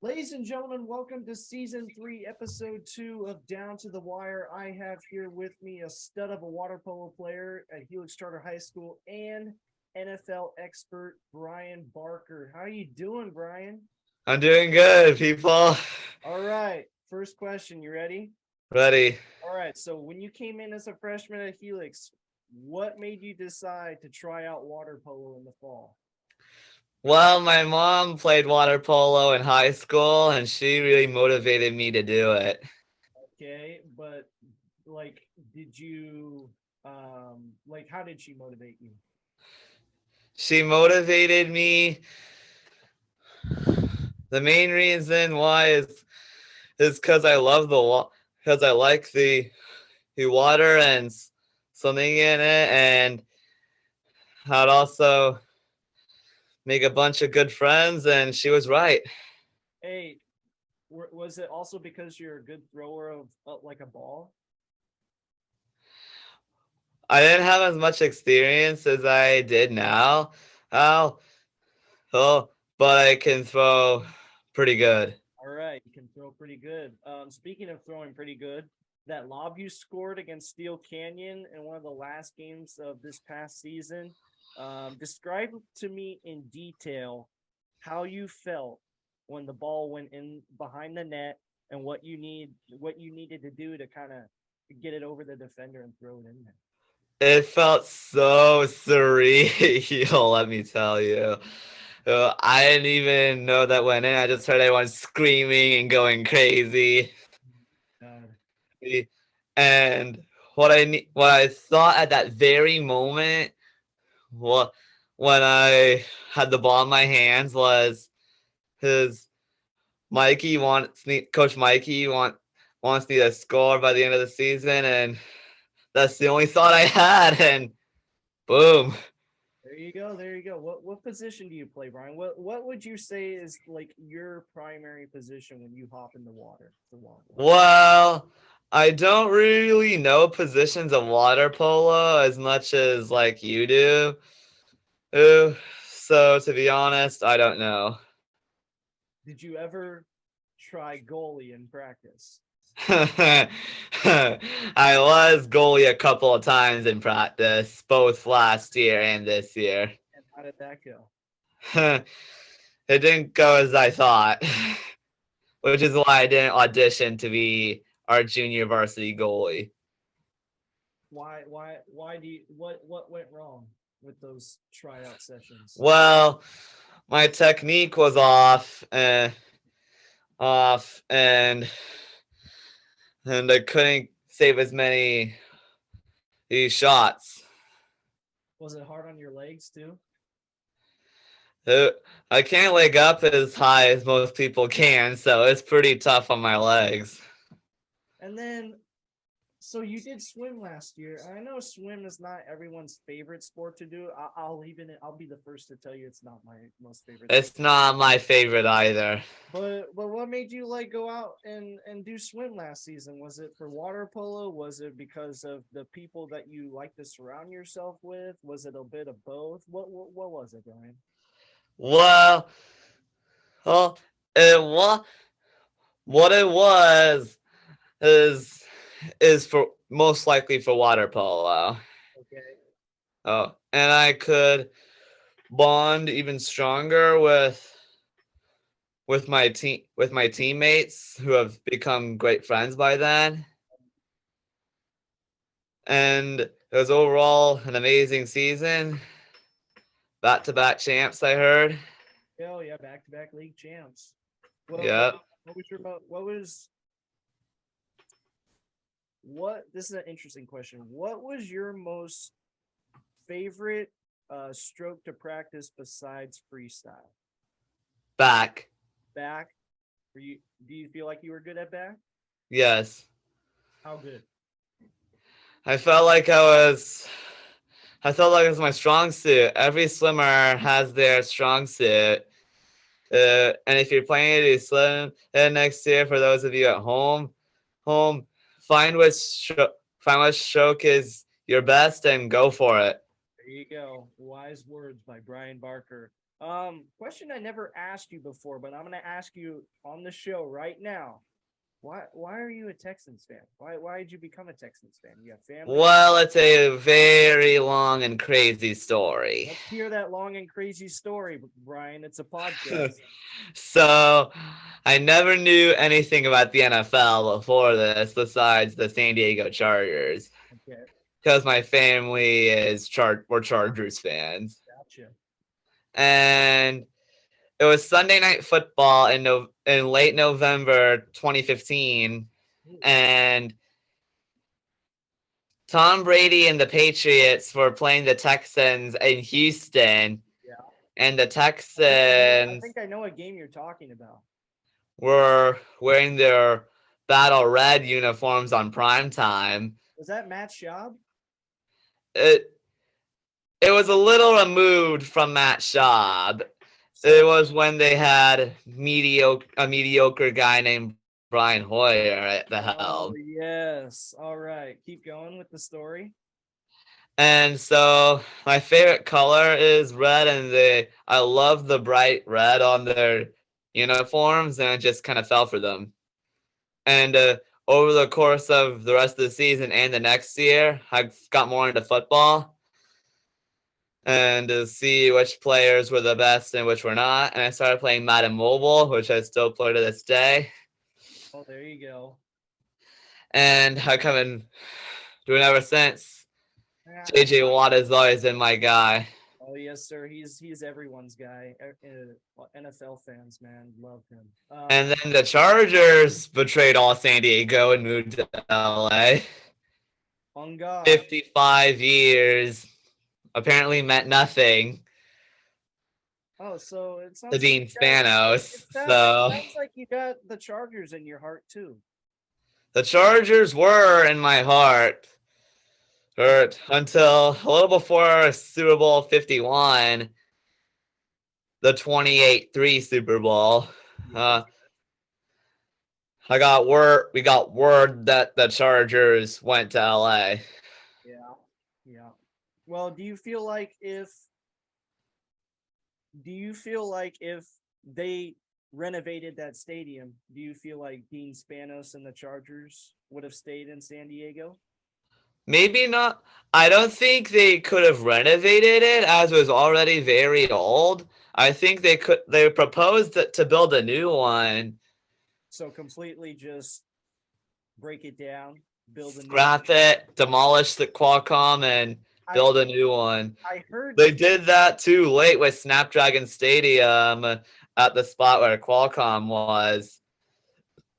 Ladies and gentlemen, welcome to Season 3, Episode 2 of Down to the Wire. I have here with me a stud of a water polo player at Helix Charter High School and NFL expert, Brian Barker. How are you doing, Brian? I'm doing good, people. All right, first question. You ready? Ready. All right, so when you came in as a freshman at Helix, what made you decide to try out water polo in the fall? Well, my mom played water polo in high school, and she really motivated me to do it. Okay, but did you, how did she motivate you? She motivated me. The main reason why is because I love because I like the water and swimming in it, and I'd also make a bunch of good friends, and she was right. Hey, was it also because you're a good thrower of like a ball? I didn't have as much experience as I did now. Oh, but I can throw pretty good. All right, you can throw pretty good. Speaking of throwing pretty good, that lob you scored against Steel Canyon in one of the last games of this past season, describe to me in detail how you felt when the ball went in behind the net and what you needed to do to kind of get it over the defender and throw it in there. It felt so surreal, let me tell you. I didn't even know that went in. I just heard everyone screaming and going crazy. And what I thought at that very moment, when I had the ball in my hands, was his Coach Mikey wants me to score by the end of the season, and that's the only thought I had, and boom. There you go. There you go. What position do you play, Brian? What would you say is like your primary position when you hop in the water? Well, I don't really know positions of water polo as much as like you do. So to be honest, I don't know. Did you ever try goalie in practice? I was goalie a couple of times in practice, both last year and this year. And how did that go? It didn't go as I thought, which is why I didn't audition to be our junior varsity goalie. Why do you, what went wrong with those tryout sessions? Well, my technique was off, and I couldn't save as many shots. Was it hard on your legs too? I can't leg up as high as most people can, so it's pretty tough on my legs. And then, so you did swim last year. I know swim is not everyone's favorite sport to do. I'll be the first to tell you it's not my most favorite. It's not my favorite either. But what made you like go out and do swim last season? Was it for water polo? Was it because of the people that you like to surround yourself with? Was it a bit of both? What was it, Brian? Well, what it was is for most likely for water polo. Okay. Oh, and I could bond even stronger with my teammates who have become great friends by then. And it was overall an amazing season. Back-to-back champs, I heard. Oh yeah, back-to-back league champs. Well, yeah. This is an interesting question. What was your most favorite stroke to practice besides freestyle? Back. Do you feel like you were good at back? Yes. How good? I felt like it was my strong suit. Every swimmer has their strong suit. And if you're planning to swim next year, for those of you at home, find what stroke is your best and go for it. There you go. Wise words by Brian Barker. Question I never asked you before, but I'm gonna ask you on the show right now. Why are you a Texans fan? Why did you become a Texans fan? You have family? Well, it's a very long and crazy story. Let's hear that long and crazy story, Brian. It's a podcast. So, I never knew anything about the NFL before this, besides the San Diego Chargers, Okay, because my family is we're Chargers fans. gotcha. And it was Sunday Night Football in late November 2015, and Tom Brady and the Patriots were playing the Texans in Houston, Yeah. and the I Texans think I know a game you're talking about. were wearing their battle red uniforms on prime time. Was that Matt Schaub? It was a little removed from Matt Schaub. It was when they had a mediocre guy named Brian Hoyer at the helm. Oh, yes. All right. Keep going with the story. And so my favorite color is red, and I love the bright red on their uniforms, and it just kind of fell for them. And over the course of the rest of the season and the next year, I got more into football and to see which players were the best and which were not. And I started playing Madden Mobile, which I still play to this day. Oh, there you go. And I've come in doing ever since. Yeah. JJ Watt has always been my guy. Oh, yes, sir. He's everyone's guy. NFL fans, man, love him. And then the Chargers betrayed all San Diego and moved to LA. On God. 55 years apparently meant nothing Oh, so it sounds to Dean like you got- Spanos. it So sounds like you got the Chargers in your heart too. the Chargers were in my heart until a little before Super Bowl 51, the 28-3 Super Bowl. We got word that the Chargers went to LA. Yeah. Well, do you feel like if they renovated that stadium, do you feel like Dean Spanos and the Chargers would have stayed in San Diego? Maybe not. I don't think they could have renovated it as it was already very old. I think they proposed to build a new one. So completely just break it down, build a new Scrap it, demolish the Qualcomm, and build a new one. I heard They did that too late with Snapdragon Stadium at the spot where Qualcomm was.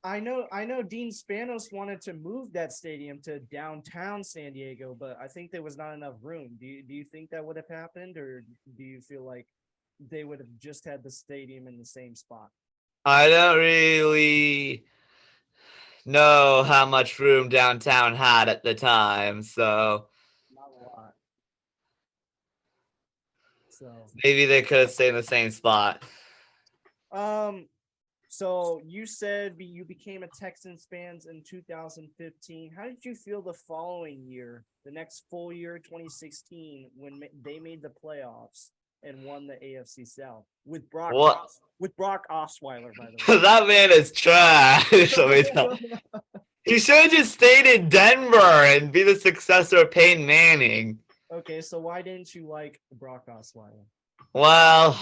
I know Dean Spanos wanted to move that stadium to downtown San Diego, but I think there was not enough room. Do you think that would have happened, or do you feel like they would have just had the stadium in the same spot? I don't really know how much room downtown had at the time, so Not a lot. So maybe they could have stayed in the same spot. So you said you became a Texans fan in 2015. How did you feel the following year, the next full year, 2016, when they made the playoffs and won the AFC South with Brock Osweiler, by the way? That man is trash. He should have just stayed in Denver and be the successor of Peyton Manning. Okay, so why didn't you like Brock Osweiler? Well,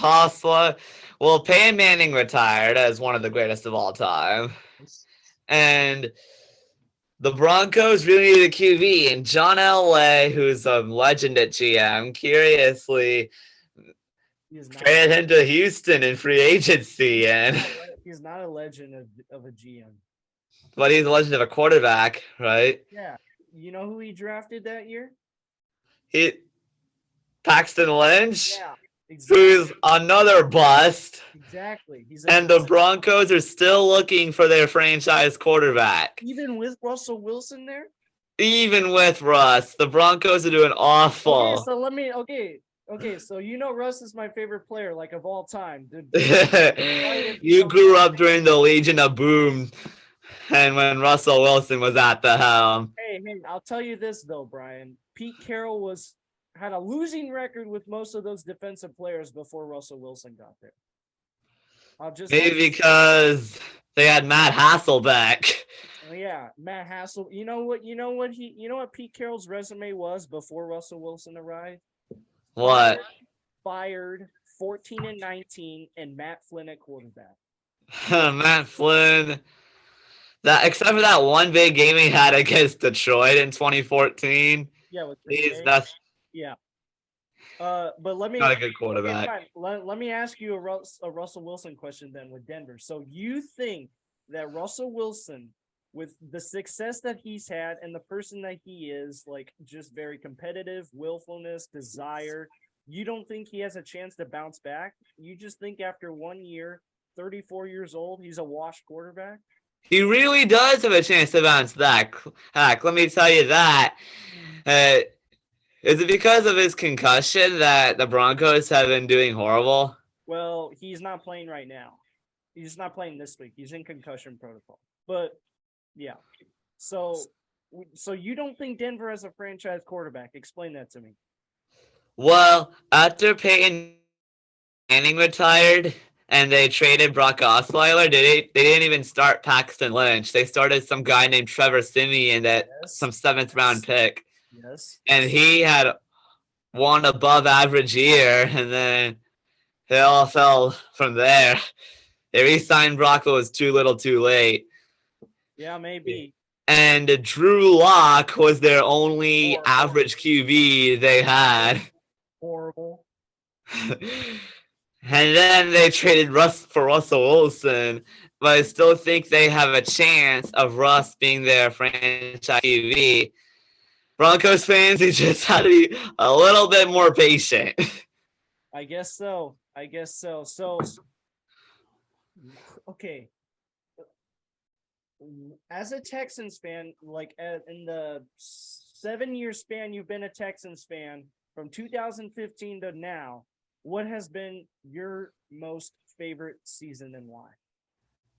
Peyton Manning retired as one of the greatest of all time. And the Broncos really needed a QB. And John Elway, who's a legend at GM, curiously traded him to Houston in free agency. And he's not a legend of a GM. But he's a legend of a quarterback, right? Yeah. You know who he drafted that year? Paxton Lynch. Yeah. Exactly. Who's another bust. Exactly. And the Broncos are still looking for their franchise quarterback. Even with Russell Wilson there? Even with Russ. The Broncos are doing awful. Okay, so Russ is my favorite player, like, of all time. You grew up during the Legion of Boom and when Russell Wilson was at the helm. Hey, I'll tell you this though, Brian. Pete Carroll had a losing record with most of those defensive players before Russell Wilson got there. Maybe because they had Matt Hasselbeck. Yeah, Matt Hassel. You know what Pete Carroll's resume was before Russell Wilson arrived? What? Fired 14-19 and Matt Flynn at quarterback. Matt Flynn. That except for that one big game he had against Detroit in 2014. Yeah, yeah. But let me not a good quarterback. Let me ask you a Russell Wilson question then with Denver. So you think that Russell Wilson, with the success that he's had and the person that he is, like just very competitive, willfulness, desire, you don't think he has a chance to bounce back? You just think after 1 year, 34 years old, he's a washed quarterback? He really does have a chance to bounce back. Heck, let me tell you that. Is it because of his concussion that the Broncos have been doing horrible? Well, he's not playing right now. He's not playing this week. He's in concussion protocol. But, yeah. So you don't think Denver has a franchise quarterback? Explain that to me. Well, after Peyton Manning retired and they traded Brock Osweiler, they didn't even start Paxton Lynch. They started some guy named Trevor Siemian some 7th round pick. Yes. And he had one above average year, and then it all fell from there. They re-signed Brock, but it was too little too late. Yeah, maybe. And Drew Lock was their only average QB they had. Horrible. And then they traded Russ for Russell Wilson, but I still think they have a chance of Russ being their franchise QB. Broncos fans, you just had to be a little bit more patient. I guess so. So, okay. As a Texans fan, like in the 7-year span you've been a Texans fan, from 2015 to now, what has been your most favorite season and why?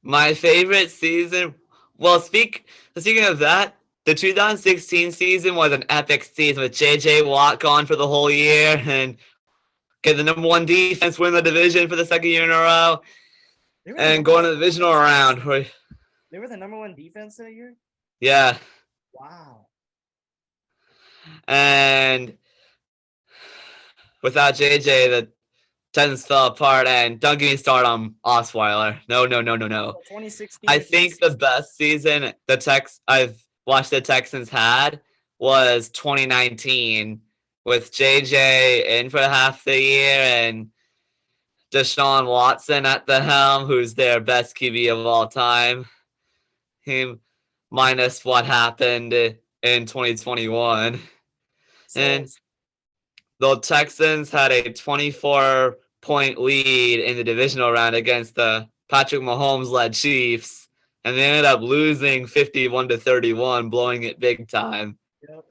My favorite season? Well, speaking of that, the 2016 season was an epic season with J.J. Watt gone for the whole year and get the number 1 defense, win the division for the 2nd year in a row, and going to the divisional round. They were the number 1 defense that year? Yeah. Wow. And without J.J., the Texans fell apart, and don't get me started on Osweiler. No. 2016. I think the best season I've watched the Texans had was 2019 with JJ in for half the year and Deshaun Watson at the helm, who's their best QB of all time. Him minus what happened in 2021. And the Texans had a 24-point lead in the divisional round against the Patrick Mahomes-led Chiefs. And they ended up losing 51-31, blowing it big time. Yep.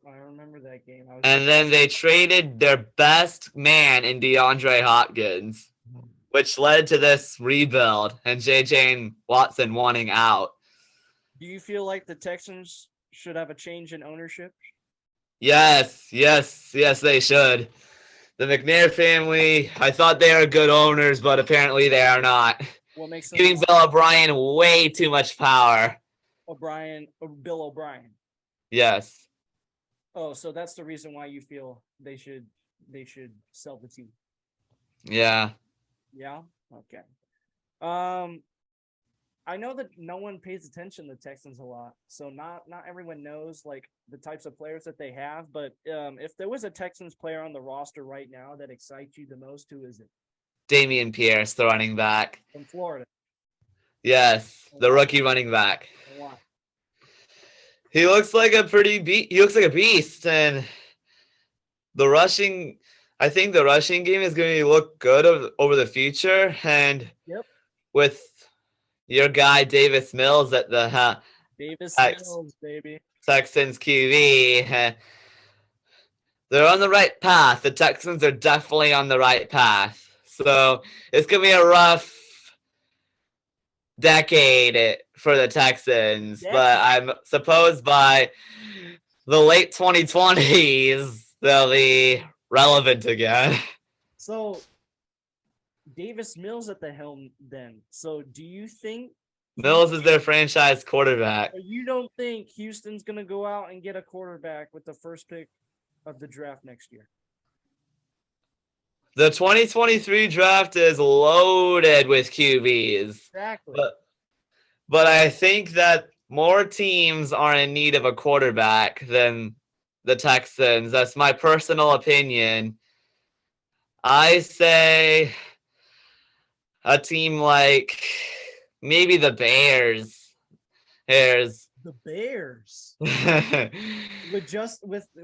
I remember that game. And then they traded their best man in DeAndre Hopkins, which led to this rebuild and J.J. and Watson wanting out. Do you feel like the Texans should have a change in ownership? Yes, they should. The McNair family, I thought they were good owners, but apparently they are not. What makes them giving Bill O'Brien way too much power. Bill O'Brien. Yes. Oh, so that's the reason why you feel they should sell the team. Yeah. Yeah. Okay. I know that no one pays attention to the Texans a lot, so not everyone knows like the types of players that they have. But if there was a Texans player on the roster right now that excites you the most, who is it? Damian Pierce, the running back. From Florida. Yes, the rookie running back. Why? He looks like a beast, and I think the rushing game is going to look good over the future. And with your guy Davis Mills at the Mills, baby. Texans QB, they're on the right path. The Texans are definitely on the right path. So it's going to be a rough decade for the Texans, Decade? but I'm supposed by the late 2020s they'll be relevant again. So Davis Mills at the helm then. So do you think Mills is their franchise quarterback. you don't think Houston's going to go out and get a quarterback with the first pick of the draft next year? The 2023 draft is loaded with QBs. Exactly. But I think that more teams are in need of a quarterback than the Texans. That's my personal opinion. I say a team like maybe the Bears. The Bears.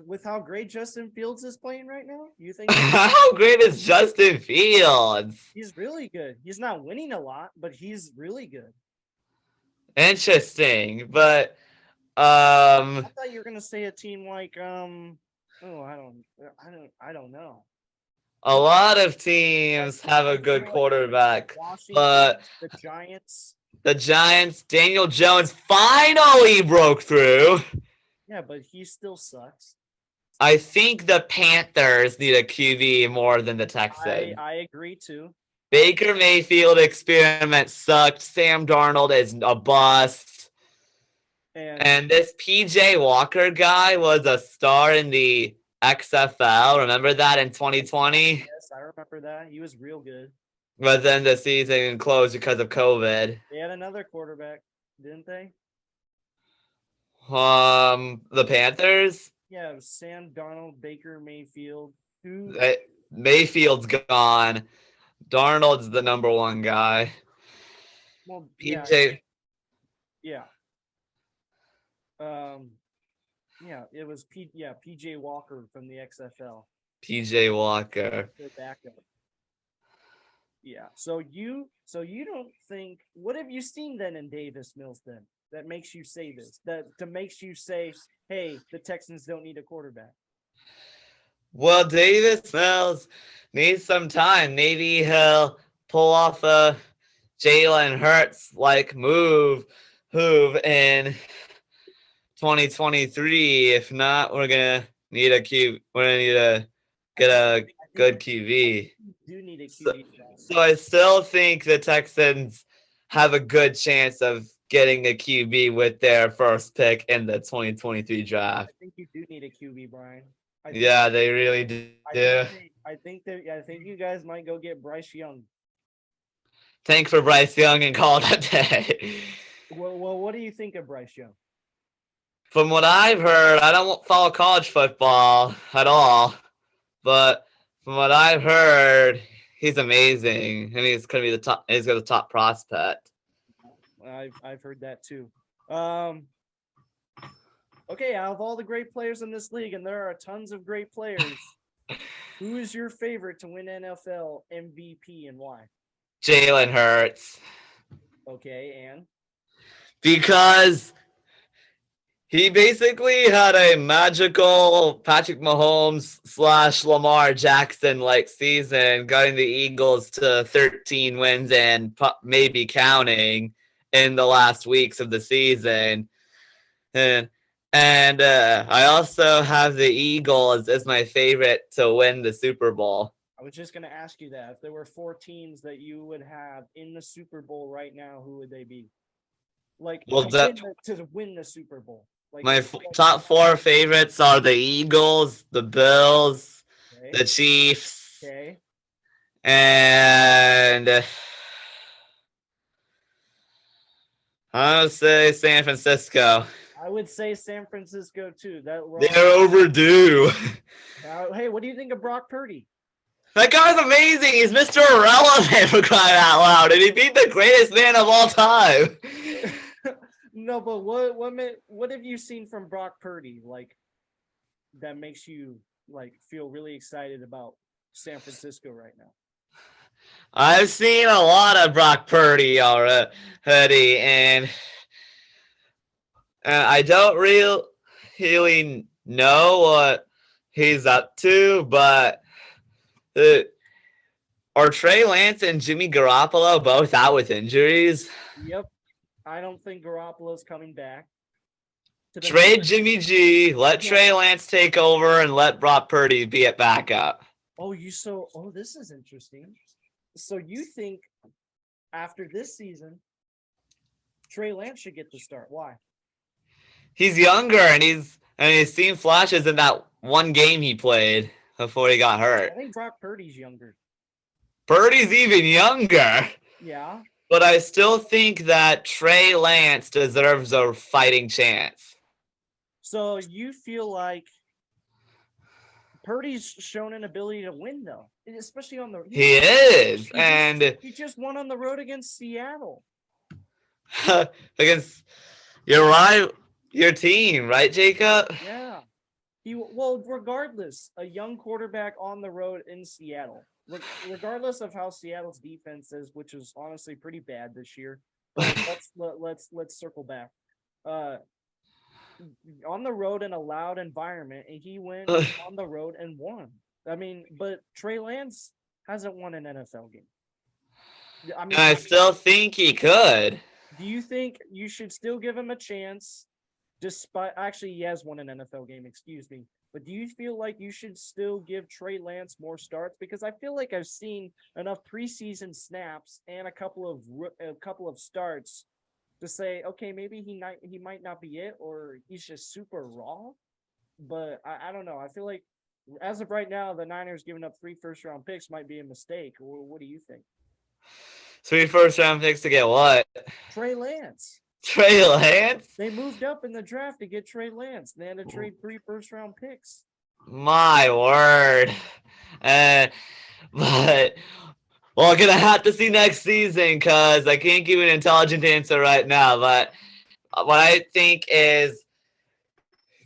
With how great Justin Fields is playing right now, you think How great is Justin Fields? he's really good? He's not winning a lot, but he's really good. Interesting, but I thought you were gonna say a team like I don't know. a lot of teams have a good quarterback, Washington, but the Giants. the Giants, Daniel Jones finally broke through. Yeah, but he still sucks. I think the Panthers need a QB more than the Texans. I agree too. Baker Mayfield experiment sucked. Sam Darnold is a bust. And this PJ Walker guy was a star in the XFL. Remember that in 2020? Yes, I remember that. He was real good. But then the season closed because of COVID. They had another quarterback, didn't they? The Panthers? Yeah, it was Sam Darnold, Baker Mayfield. Mayfield's gone. Darnold's the number one guy. Well, PJ. Yeah. It was PJ Walker from the XFL. PJ Walker. Their backup. Yeah. So you don't think, what have you seen then in Davis Mills then that makes you say this? That makes you say, hey, the Texans don't need a quarterback. Well, Davis Mills needs some time. Maybe he'll pull off a Jalen Hurts like move in 2023. If not, we're gonna need a get a good QB. You do need a QB. So I still think the Texans have a good chance of getting a QB with their first pick in the 2023 draft. I think you do need a QB, Brian. Yeah, they really do. I think you guys might go get Bryce Young. Tank for Bryce Young and call it a day. Well, what do you think of Bryce Young? From what I've heard, I don't follow college football at all, but from what I've heard, he's amazing, and he's gonna be the top. He's got a top prospect. I've heard that too. Okay, out of all the great players in this league, and there are tons of great players, who is your favorite to win NFL MVP and why? Jalen Hurts. Okay, and? Because he basically had a magical Patrick Mahomes / Lamar Jackson like season, getting the Eagles to 13 wins and maybe counting in the last weeks of the season. And I also have the Eagles as my favorite to win the Super Bowl. I was just going to ask you that. If there were 4 teams that you would have in the Super Bowl right now, who would they be? Like, to win the Super Bowl. Like, my top 4 favorites are the Eagles, the Bills, the Chiefs, and I would say San Francisco. I would say San Francisco too. They're overdue. Hey, what do you think of Brock Purdy? That guy's amazing. He's Mr. Irrelevant, for crying out loud, and he beat the greatest man of all time. No, but what have you seen from Brock Purdy like that makes you like feel really excited about San Francisco right now? I've seen a lot of Brock Purdy already, and I don't really know what he's up to, but are Trey Lance and Jimmy Garoppolo both out with injuries? Yep. I don't think Garoppolo's coming back. To the Trade Niners. Jimmy G, let Yeah. Trey Lance take over, and let Brock Purdy be at backup. This is interesting. So you think after this season, Trey Lance should get the start? Why? He's younger, and he's seen flashes in that one game he played before he got I hurt. think Brock Purdy's younger. Purdy's even younger, Yeah. but I still think that Trey Lance deserves a fighting chance. So you feel like Purdy's shown an ability to win, though, especially on the. He is, and he just won on the road against Seattle. against your team, right, Jacob? Yeah. Regardless, a young quarterback on the road in Seattle, regardless of how Seattle's defense is, which is honestly pretty bad this year. Let's circle back. On the road in a loud environment, and he went on the road and won. I mean, but Trey Lance hasn't won an NFL game. I still think he could. Do you think you should still give him a chance? Actually, he has won an NFL game, excuse me. But do you feel like you should still give Trey Lance more starts? Because I feel like I've seen enough preseason snaps and a couple of starts to say, okay, maybe he might not be it, or he's just super raw. But I don't know. I feel like as of right now, the Niners giving up 3 first-round picks might be a mistake. What do you think? 3 first-round picks to get what? Trey Lance. Trey Lance? They moved up in the draft to get Trey Lance. They had to trade 3 first-round picks. My word. But we're going to have to see next season because I can't give an intelligent answer right now. But what I think is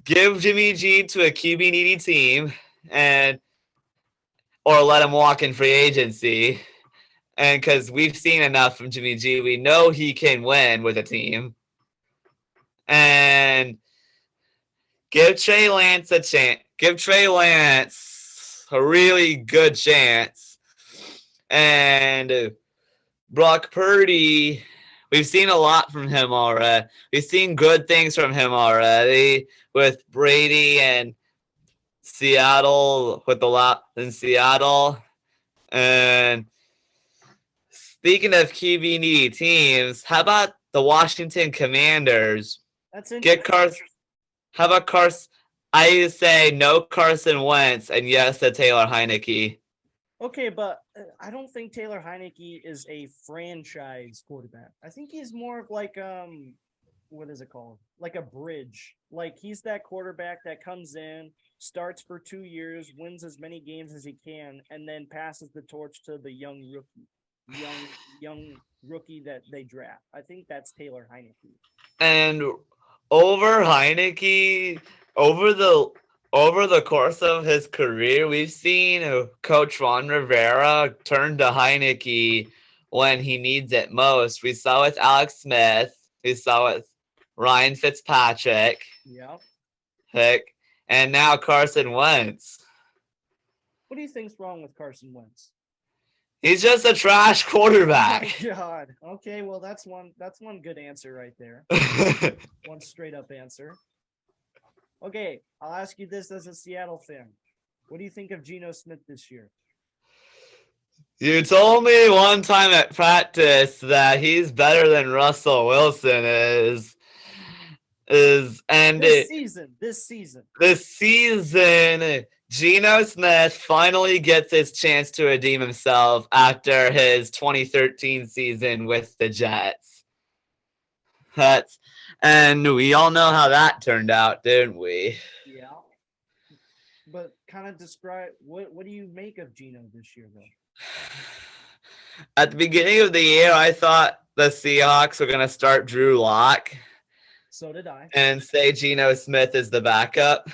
give Jimmy G to a QB-needy team or let him walk in free agency. And because we've seen enough from Jimmy G, we know he can win with a team. And give Trey Lance a chance. Give Trey Lance a really good chance. And Brock Purdy, we've seen a lot from him already. We've seen good things from him already with Brady and Seattle, with the lot in Seattle. And speaking of QB needy teams, how about the Washington Commanders? That's interesting. How about Carson? I say no Carson Wentz and yes to Taylor Heineke. Okay, but I don't think Taylor Heineke is a franchise quarterback. I think he's more of like what is it called? Like a bridge. Like he's that quarterback that comes in, starts for 2 years, wins as many games as he can, and then passes the torch to the young rookie that they draft. I think that's Taylor Heineke. And over Heineke, over the course of his career, we've seen Coach Ron Rivera turn to Heineke when he needs it most. We saw with Alex Smith. We saw with Ryan Fitzpatrick. Yep. And now Carson Wentz. What do you think's wrong with Carson Wentz? He's just a trash quarterback. Oh my God. Okay, well that's one good answer right there. One straight up answer. Okay, I'll ask you this as a Seattle fan. What do you think of Geno Smith this year? You told me one time at practice that he's better than Russell Wilson is. This season, Geno Smith finally gets his chance to redeem himself after his 2013 season with the Jets. And we all know how that turned out, didn't we? Yeah. But kind of describe what do you make of Geno this year, though? At the beginning of the year, I thought the Seahawks were going to start Drew Lock. So did I. And say Geno Smith is the backup.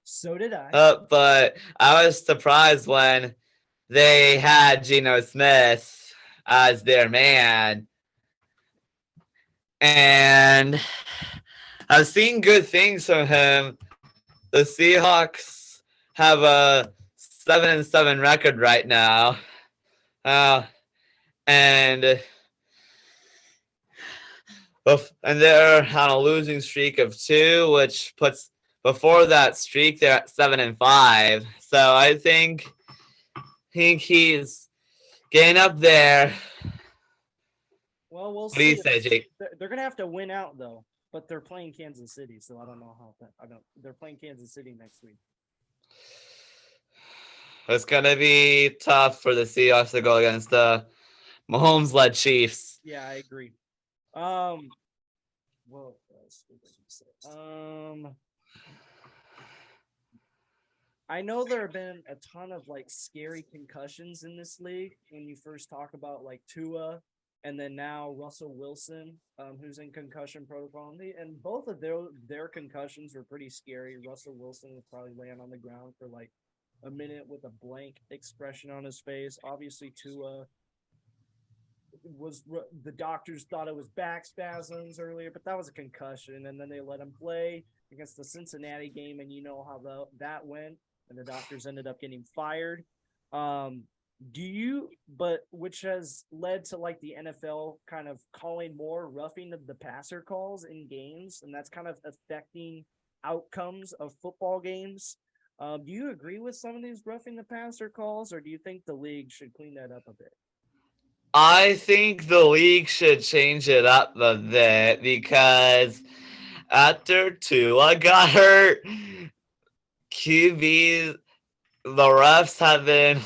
So did I. But I was surprised when they had Geno Smith as their man. And I've seen good things from him. The Seahawks have a 7-7 record right now. And And they're on a losing streak of 2, which puts before that streak they're at 7-5. So I think he's getting up there. Well, we'll What do you see. say, Jake? They're gonna have to win out though, but they're playing Kansas City, so I don't know how that. I don't. They're playing Kansas City next week. It's gonna be tough for the Seahawks to go against the Mahomes-led Chiefs. Yeah, I agree. What else was I gonna say? I know there have been a ton of like scary concussions in this league when you first talk about like Tua and then now Russell Wilson, who's in concussion protocol. And both of their concussions were pretty scary. Russell Wilson was probably laying on the ground for like a minute with a blank expression on his face. Obviously, Tua the doctors thought it was back spasms earlier, but that was a concussion. And then they let him play against the Cincinnati game, and you know how that went. And the doctors ended up getting fired. Which has led to like the NFL kind of calling more roughing the passer calls in games, and that's kind of affecting outcomes of football games. Do you agree with some of these roughing the passer calls, or do you think the league should clean that up a bit? I think the league should change it up a bit because after Tua got hurt, QB, the refs have been.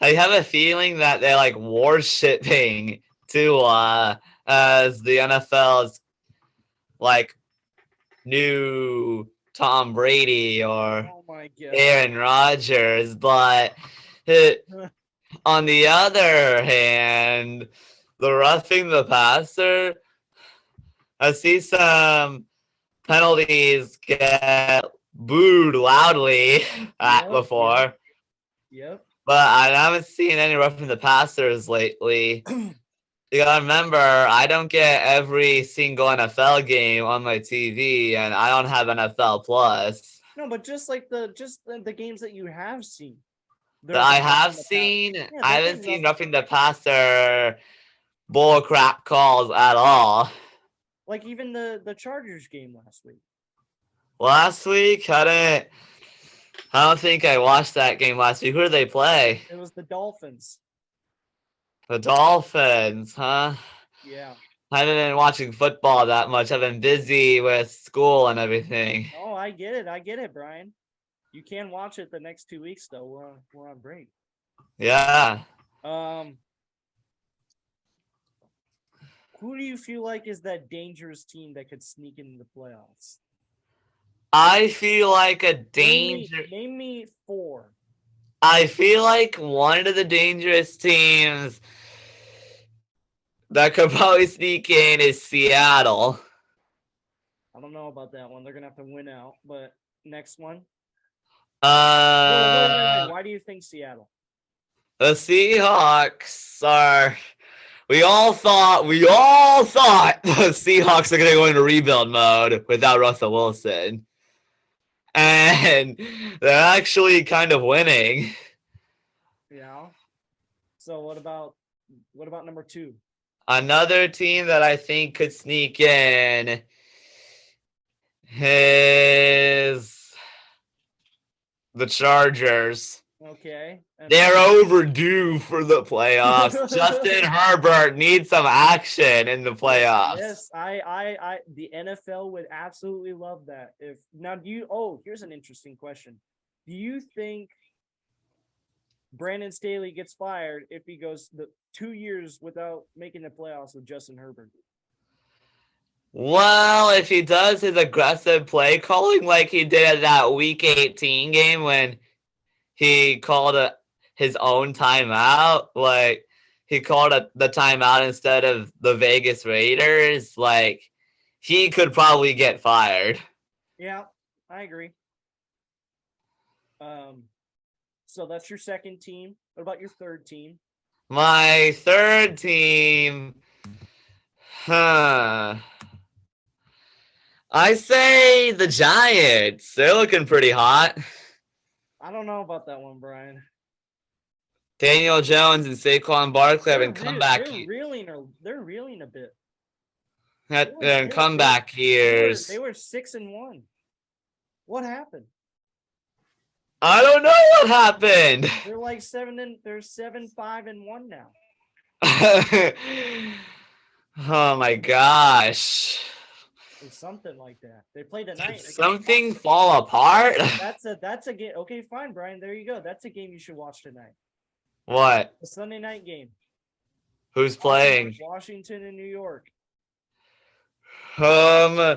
I have a feeling that they're like worshipping Tua as the NFL's like new Tom Brady or Aaron Rodgers, but on the other hand, the roughing the passer, I see some penalties get booed loudly before. Yep. But I haven't seen any roughing the passers lately. You gotta remember, I don't get every single NFL game on my TV, and I don't have NFL Plus. No, but just the games that you have seen. That I have seen, I haven't seen roughing the passer bull crap calls at all. Like even the Chargers game last week. Last week, I don't think I watched that game last week. Who did they play? It was the Dolphins. The Dolphins, huh? Yeah. I haven't been watching football that much. I've been busy with school and everything. Oh, I get it, Brian. You can watch it the next 2 weeks, though. We're on break. Yeah. Who do you feel like is that dangerous team that could sneak into the playoffs? I feel like a danger. Name me 4. I feel like one of the dangerous teams that could probably sneak in is Seattle. I don't know about that one. They're gonna have to win out. But next one. Wait. Why do you think Seattle? The Seahawks are. We all thought the Seahawks are gonna go into rebuild mode without Russell Wilson. And they're actually kind of winning. Yeah. So what about number 2? Another team that I think could sneak in is the Chargers. Okay. They're overdue for the playoffs. Justin Herbert needs some action in the playoffs. Yes, the NFL would absolutely love that. Here's an interesting question. Do you think Brandon Staley gets fired if he goes the 2 years without making the playoffs with Justin Herbert? Well, if he does his aggressive play calling like he did at that Week 18 game when he called his own timeout, like he called the timeout instead of the Vegas Raiders, like he could probably get fired. Yeah, I agree. So that's your second team. What about your third team? My third team, I say the Giants. They're looking pretty hot. I don't know about that one, Brian. Daniel Jones and Saquon Barkley have been come back. They're reeling a bit. in comeback years. They were 6-1. What happened? I don't know what happened. They're like 7-5-1 now. Oh my gosh. Or something like that. They played tonight. Did something fall apart? That's a game. Okay, fine, Brian. There you go. That's a game you should watch tonight. What? The Sunday night game. Who's playing? Washington and New York.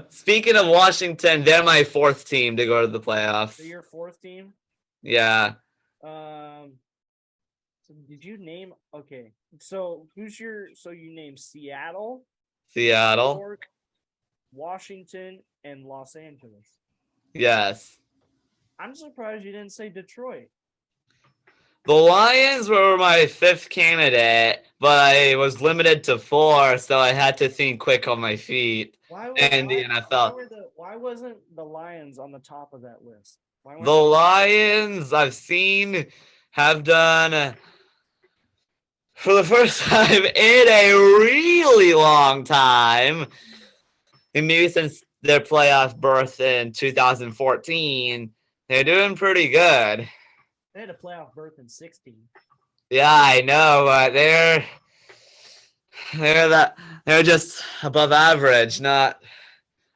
Speaking of Washington, they're my fourth team to go to the playoffs. So your fourth team? Yeah. So did you name? Okay. So so you named Seattle, New York, Washington, and Los Angeles. Yes. I'm surprised you didn't say Detroit. The Lions were my fifth candidate, but I was limited to 4, so I had to think quick on my feet. The NFL. Why wasn't the Lions on the top of that list? The Lions, I've seen, have done for the first time in a really long time, and maybe since their playoff berth in 2014, they're doing pretty good. They had a playoff berth in 16. Yeah, I know, but they're just above average, not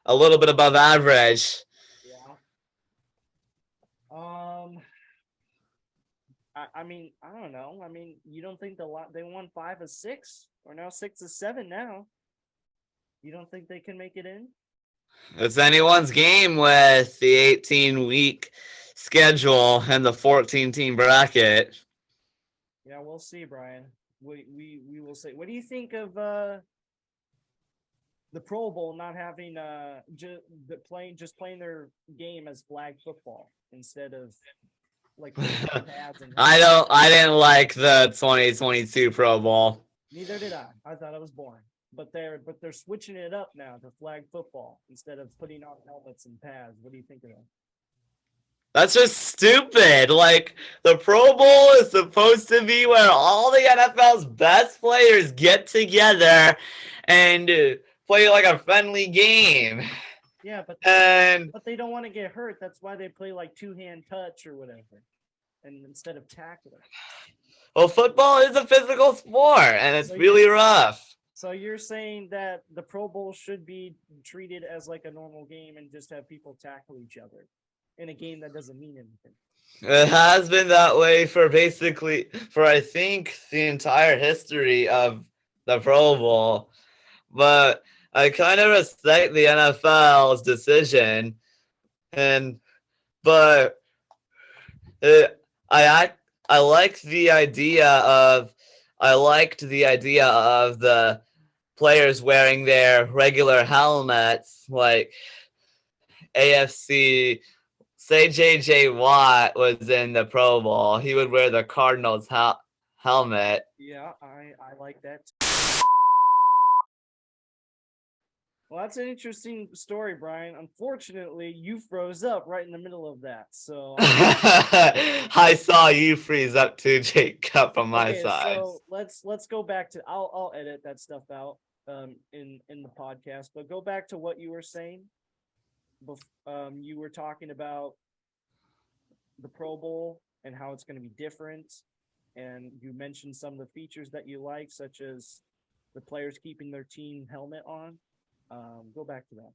a little bit above average. Yeah. I mean, I don't know. I mean, you don't think they won 5 of 6 or now 6 of 7 now? You don't think they can make it in? It's anyone's game with the 18-week schedule and the 14-team bracket. Yeah, we'll see, Brian. We will see. What do you think of the Pro Bowl not having just playing their game as flag football instead of like pads and I didn't like the 2022 Pro Bowl. Neither did I. I thought it was boring. But they're switching it up now to flag football instead of putting on helmets and pads. What do you think of that? That's just stupid. Like, the Pro Bowl is supposed to be where all the NFL's best players get together and play like a friendly game. Yeah, but they don't want to get hurt. That's why they play like two-hand touch or whatever, and instead of tackling. Well, football is a physical sport, and it's really rough. So you're saying that the Pro Bowl should be treated as like a normal game and just have people tackle each other in a game that doesn't mean anything? It has been that way for I think, the entire history of the Pro Bowl. But I kind of respect the NFL's decision, but I liked the idea of the players wearing their regular helmets, like AFC. Say J.J. Watt was in the Pro Bowl, he would wear the Cardinals helmet. Yeah, I like that. Well, that's an interesting story, Brian. Unfortunately, you froze up right in the middle of that. So I saw you freeze up too, Jacob, on my side. So let's go back to I'll edit that stuff out in the podcast, but go back to what you were saying. You were talking about the Pro Bowl and how it's going to be different, and you mentioned some of the features that you like, such as the players keeping their team helmet on. Go back to that.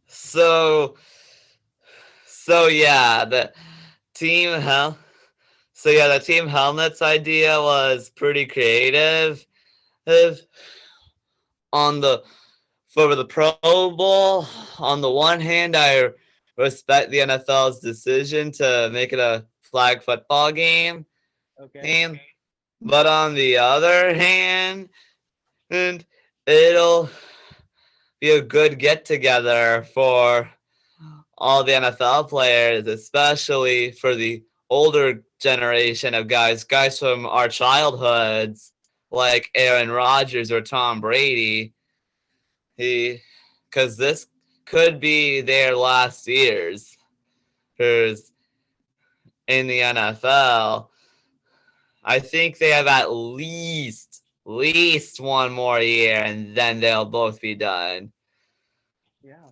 So yeah, the team the team helmets idea was pretty creative. For the Pro Bowl, on the one hand, I respect the NFL's decision to make it a flag football game. Okay. But on the other hand, and it'll be a good get-together for all the NFL players, especially for the older generation of guys from our childhoods, like Aaron Rodgers or Tom Brady. Because this could be their last years in the NFL. I think they have at least least one more year, and then they'll both be done. Yeah.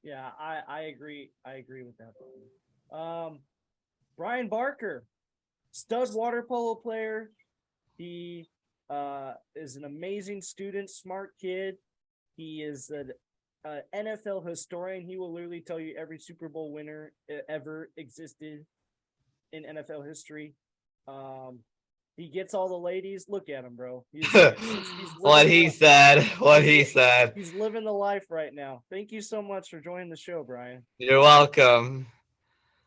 Yeah, I agree. I agree with that. Brian Barker, stud water polo player. He is an amazing student, smart kid. He is an NFL historian. He will literally tell you every Super Bowl winner ever existed in NFL history. He gets all the ladies. Look at him, bro. What he said. What he said. He's living the life right now. Thank you so much for joining the show, Brian. You're welcome.